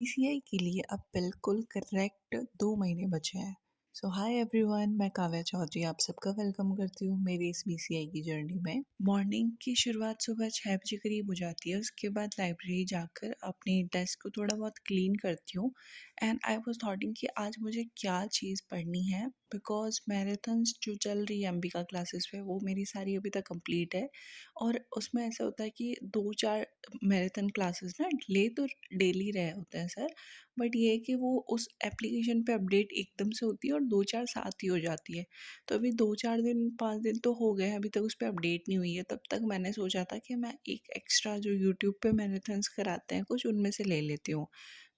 PCI के लिए अब बिल्कुल करेक्ट 2 महीने बचे हैं। सो हाय एवरीवन, मैं काव्या चौधरी आप सबका वेलकम करती हूँ मेरी इस बीसीआई की जर्नी में। मॉर्निंग की शुरुआत सुबह 6 बजे करीब हो जाती है। उसके बाद लाइब्रेरी जाकर अपनी डेस्क को थोड़ा बहुत क्लीन करती हूँ एंड आई वाज थॉटिंग कि आज मुझे क्या चीज़ पढ़नी है, बिकॉज मैराथन्स जो चल रही है एमबीका क्लासेस पे वो मेरी सारी अभी तक कंप्लीट है। और उसमें ऐसा होता है कि 2-4 मैराथन क्लासेस ना ले तो डेली रहे होते हैं सर, बट ये है कि वो उस एप्लीकेशन पे अपडेट एकदम से होती है और 2-4 साथ ही हो जाती है। तो अभी 2-4 दिन 5 दिन तो हो गए हैं, अभी तक उस पे अपडेट नहीं हुई है। तब तक मैंने सोचा था कि मैं एक एक्स्ट्रा जो यूट्यूब पे मैराथन्स कराते हैं कुछ उनमें से ले लेती हूँ।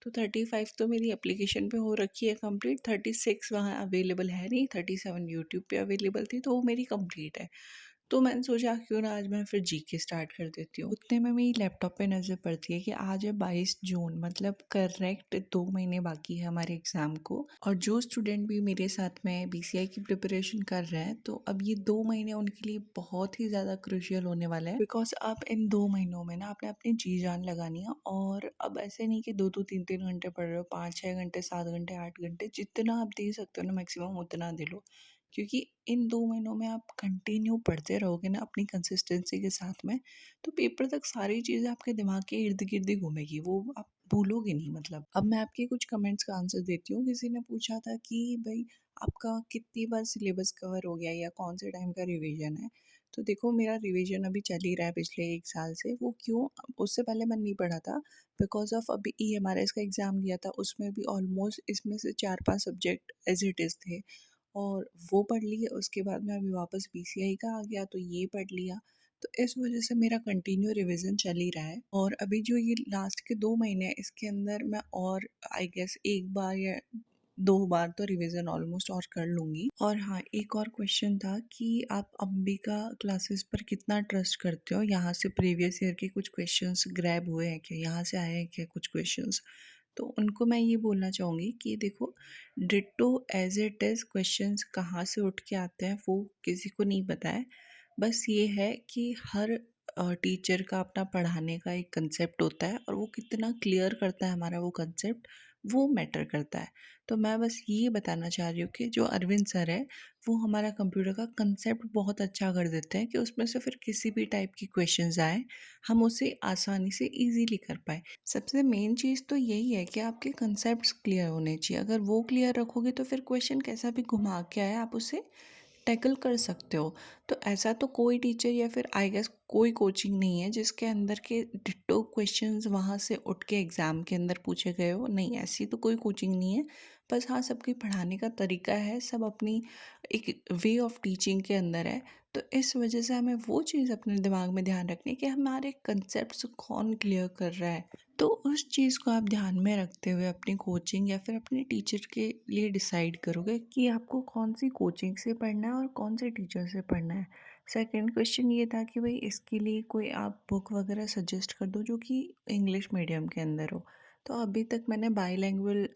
तो 35 तो मेरी एप्लीकेशन पे हो रखी है कंप्लीट, 36 वहाँ अवेलेबल है नहीं, 37 यूट्यूब पे अवेलेबल थी तो वो मेरी कंप्लीट है। तो मैंने सोचा क्यों ना आज मैं फिर जीके स्टार्ट कर देती हूँ। उतने में मेरी लैपटॉप पे नज़र पड़ती है कि आज है 22 जून, मतलब करेक्ट 2 महीने बाकी है हमारे एग्ज़ाम को। और जो स्टूडेंट भी मेरे साथ में बीसीआई की प्रिपरेशन कर रहे हैं तो अब ये 2 महीने उनके लिए बहुत ही ज़्यादा क्रूशियल होने वाला है, बिकॉज आप इन 2 महीनों में ना आपने अपनी जी जान लगानी है। और अब ऐसे नहीं कि 2-2 3-3 घंटे पढ़ रहे हो, 5-6 घंटे 7 घंटे 8 घंटे जितना आप दे सकते हो ना मैक्सिमम उतना दे लो। क्योंकि इन 2 महीनों में आप कंटिन्यू पढ़ते रहोगे ना अपनी कंसिस्टेंसी के साथ में, तो पेपर तक सारी चीज़ें आपके दिमाग के इर्द गिर्द ही घूमेगी, वो आप भूलोगे नहीं। मतलब अब मैं आपके कुछ कमेंट्स का आंसर देती हूँ। किसी ने पूछा था कि भाई आपका कितनी बार सिलेबस कवर हो गया या कौन से टाइम का रिवीजन है। तो देखो मेरा रिवीजन अभी चल ही रहा है पिछले 1 साल से। वो क्यों? उससे पहले मैंने नहीं पढ़ा था, बिकॉज ऑफ अभी ईएमआरएस का एग्ज़ाम दिया था, उसमें भी ऑलमोस्ट इसमें से 4-5 सब्जेक्ट एज इट इज़ थे और वो पढ़ लिए। उसके बाद में अभी वापस बीसीआई का आ गया तो ये पढ़ लिया। तो इस वजह से मेरा कंटिन्यू रिवीजन चल ही रहा है। और अभी जो ये लास्ट के 2 महीने हैं इसके अंदर मैं और आई गेस एक बार या 2 बार तो रिवीजन ऑलमोस्ट और कर लूँगी। और हाँ, एक और क्वेश्चन था कि आप अंबिका क्लासेस पर कितना ट्रस्ट करते हो? यहाँ से प्रीवियस ईयर के कुछ क्वेश्चंस ग्रैब हुए हैं क्या? यहाँ से आए हैं क्या कुछ क्वेश्चंस? तो उनको मैं ये बोलना चाहूँगी कि देखो, ditto as it is questions कहाँ से उठ के आते हैं वो किसी को नहीं पता है। बस ये है कि हर टीचर का अपना पढ़ाने का एक कंसेप्ट होता है और वो कितना क्लियर करता है हमारा वो कंसेप्ट, वो मैटर करता है। तो मैं बस ये बताना चाह रही हूँ कि जो अरविंद सर है वो हमारा कंप्यूटर का कंसेप्ट बहुत अच्छा कर देते हैं कि उसमें से फिर किसी भी टाइप की क्वेश्चंस आए हम उसे आसानी से इजीली कर पाए। सबसे मेन चीज़ तो यही है कि आपके कंसेप्ट्स क्लियर होने चाहिए। अगर वो क्लियर रखोगे तो फिर क्वेश्चन कैसा भी घुमा के आए आप उसे टैकल कर सकते हो। तो ऐसा तो कोई टीचर या फिर आई गेस कोई कोचिंग नहीं है जिसके अंदर के डिट्टो क्वेश्चंस वहाँ से उठ के एग्ज़ाम के अंदर पूछे गए हो। नहीं, ऐसी तो कोई कोचिंग नहीं है। बस हाँ, सबके पढ़ाने का तरीका है, सब अपनी एक वे ऑफ टीचिंग के अंदर है। तो इस वजह से हमें वो चीज़ अपने दिमाग में ध्यान रखनी है कि हमारे कंसेप्ट कौन क्लियर कर रहा है। तो उस चीज़ को आप ध्यान में रखते हुए अपनी कोचिंग या फिर अपने टीचर के लिए डिसाइड करोगे कि आपको कौन सी कोचिंग से पढ़ना है और कौन से टीचर से पढ़ना है। सेकंड क्वेश्चन ये था कि भाई इसके लिए कोई आप बुक वगैरह सजेस्ट कर दो जो कि इंग्लिश मीडियम के अंदर हो। तो अभी तक मैंने बाईलैंग्वेज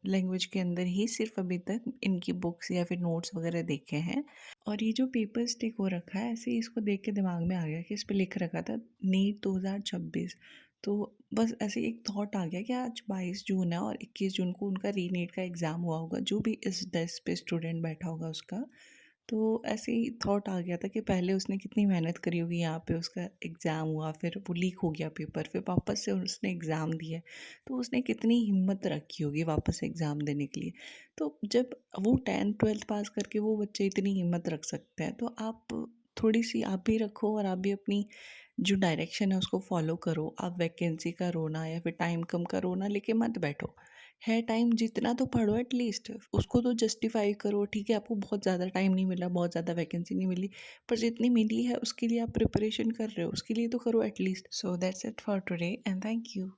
लैंग्वेज के अंदर ही सिर्फ अभी तक इनकी बुक्स या फिर नोट्स वगैरह देखे हैं। और ये जो पेपर स्टिक हो रखा है ऐसे ही इसको देख के दिमाग में आ गया कि इस पे लिख रखा था नीट 2026। तो बस ऐसे एक थॉट आ गया कि आज 22 जून है और 21 जून को उनका रीनीट का एग्ज़ाम हुआ होगा, जो भी इस डेस्क पे स्टूडेंट बैठा होगा उसका। तो ऐसे ही थॉट आ गया था कि पहले उसने कितनी मेहनत करी होगी, यहाँ पे उसका एग्ज़ाम हुआ, फिर वो लीक हो गया पेपर, फिर वापस से उसने एग्ज़ाम दिया। तो उसने कितनी हिम्मत रखी होगी वापस एग्ज़ाम देने के लिए। तो जब वो 10th 12th पास करके वो बच्चे इतनी हिम्मत रख सकते हैं तो आप थोड़ी सी आप भी रखो और आप भी अपनी जो डायरेक्शन है उसको फॉलो करो। आप वैकेंसी का रोना या फिर टाइम कम का रोना लेके मत बैठो। है टाइम जितना तो पढ़ो एटलीस्ट, उसको तो जस्टिफाई करो। ठीक है, आपको बहुत ज़्यादा टाइम नहीं मिला, बहुत ज़्यादा वैकेंसी नहीं मिली, पर जितनी मिली है उसके लिए आप प्रिपरेशन कर रहे हो, उसके लिए तो करो at least. So that's it for today and thank you.